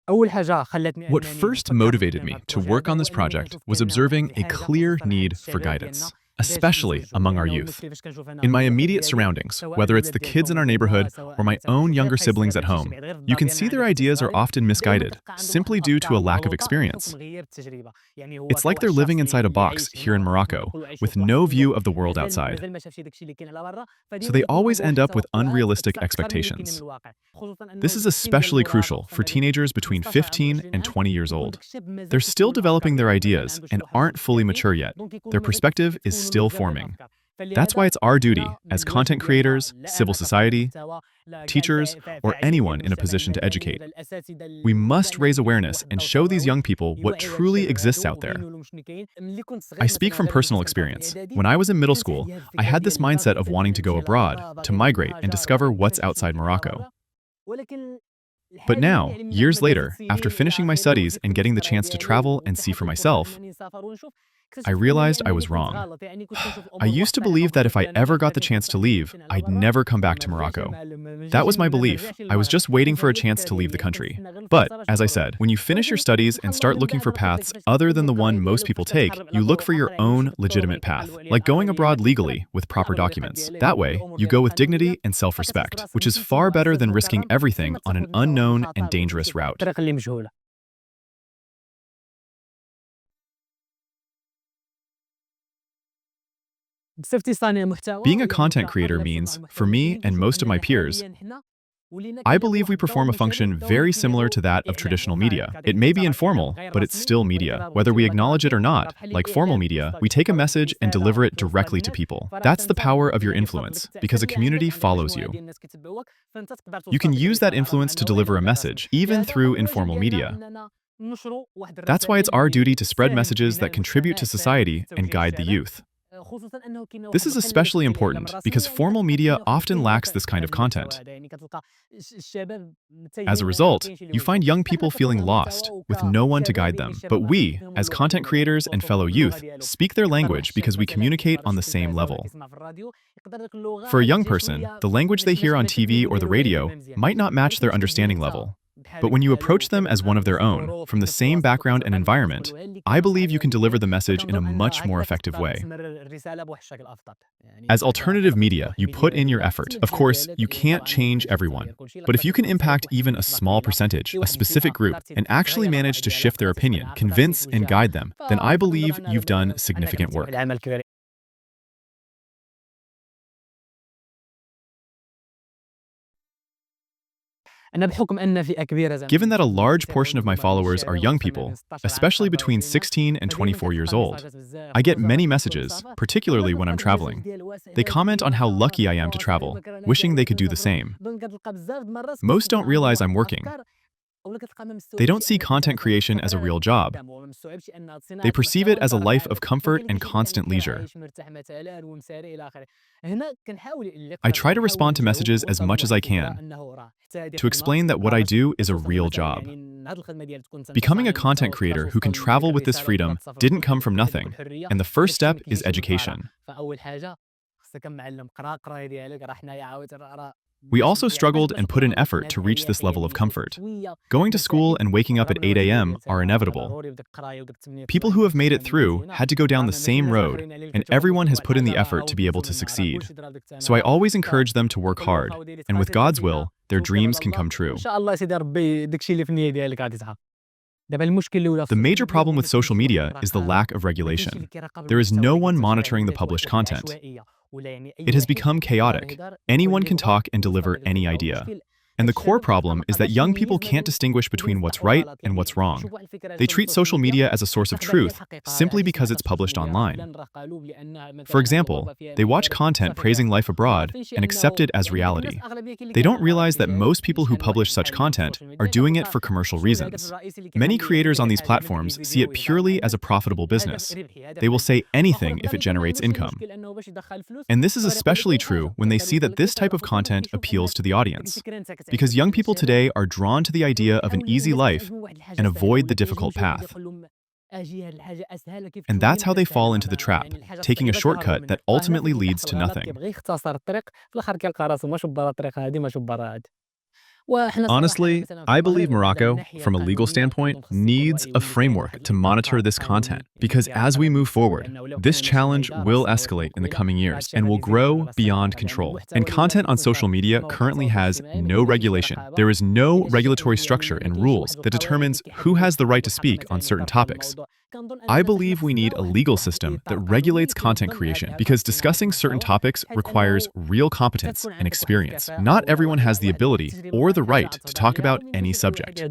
What first motivated me to work on this project was observing a clear need for guidance, especially among our youth. In my immediate surroundings, whether it's the kids in our neighborhood or my own younger siblings at home, you can see their ideas are often misguided, simply due to a lack of experience. It's like they're living inside a box here in Morocco, with no view of the world outside. So they always end up with unrealistic expectations. This is especially crucial for teenagers between 15 and 20 years old. They're still developing their ideas and aren't fully mature yet. Their perspective is still forming. That's why it's our duty as content creators, civil society, teachers, or anyone in a position to educate. We must raise awareness and show these young people what truly exists out there. I speak from personal experience. When I was in middle school, I had this mindset of wanting to go abroad, to migrate and discover what's outside Morocco. But now, years later, after finishing my studies and getting the chance to travel and see for myself, I realized I was wrong. I used to believe that if I ever got the chance to leave, I'd never come back to Morocco. That was my belief. I was just waiting for a chance to leave the country. But, as I said, when you finish your studies and start looking for paths other than the one most people take, you look for your own legitimate path, like going abroad legally with proper documents. That way, you go with dignity and self-respect, which is far better than risking everything on an unknown and dangerous route. Being a content creator means, for me and most of my peers, I believe we perform a function very similar to that of traditional media. It may be informal, but it's still media. Whether we acknowledge it or not, like formal media, we take a message and deliver it directly to people. That's the power of your influence, because a community follows you. You can use that influence to deliver a message, even through informal media. That's why it's our duty to spread messages that contribute to society and guide the youth. This is especially important because formal media often lacks this kind of content. As a result, you find young people feeling lost, with no one to guide them. But we, as content creators and fellow youth, speak their language because we communicate on the same level. For a young person, the language they hear on TV or the radio might not match their understanding level. But when you approach them as one of their own, from the same background and environment, I believe you can deliver the message in a much more effective way. As alternative media, you put in your effort. Of course, you can't change everyone. But if you can impact even a small percentage, a specific group, and actually manage to shift their opinion, convince and guide them, then I believe you've done significant work. Given that a large portion of my followers are young people, especially between 16 and 24 years old, I get many messages, particularly when I'm traveling. They comment on how lucky I am to travel, wishing they could do the same. Most don't realize I'm working. They don't see content creation as a real job. They perceive it as a life of comfort and constant leisure. I try to respond to messages as much as I can, to explain that what I do is a real job. Becoming a content creator who can travel with this freedom didn't come from nothing, and the first step is education. We also struggled and put in effort to reach this level of comfort. Going to school and waking up at 8 a.m. are inevitable. People who have made it through had to go down the same road, and everyone has put in the effort to be able to succeed. So I always encourage them to work hard, and with God's will, their dreams can come true. The major problem with social media is the lack of regulation. There is no one monitoring the published content. It has become chaotic. Anyone can talk and deliver any idea. And the core problem is that young people can't distinguish between what's right and what's wrong. They treat social media as a source of truth simply because it's published online. For example, they watch content praising life abroad and accept it as reality. They don't realize that most people who publish such content are doing it for commercial reasons. Many creators on these platforms see it purely as a profitable business. They will say anything if it generates income. And this is especially true when they see that this type of content appeals to the audience. Because young people today are drawn to the idea of an easy life and avoid the difficult path. And that's how they fall into the trap, taking a shortcut that ultimately leads to nothing. Honestly, I believe Morocco, from a legal standpoint, needs a framework to monitor this content. Because as we move forward, this challenge will escalate in the coming years and will grow beyond control. And content on social media currently has no regulation. There is no regulatory structure and rules that determines who has the right to speak on certain topics. I believe we need a legal system that regulates content creation because discussing certain topics requires real competence and experience. Not everyone has the ability or the right to talk about any subject.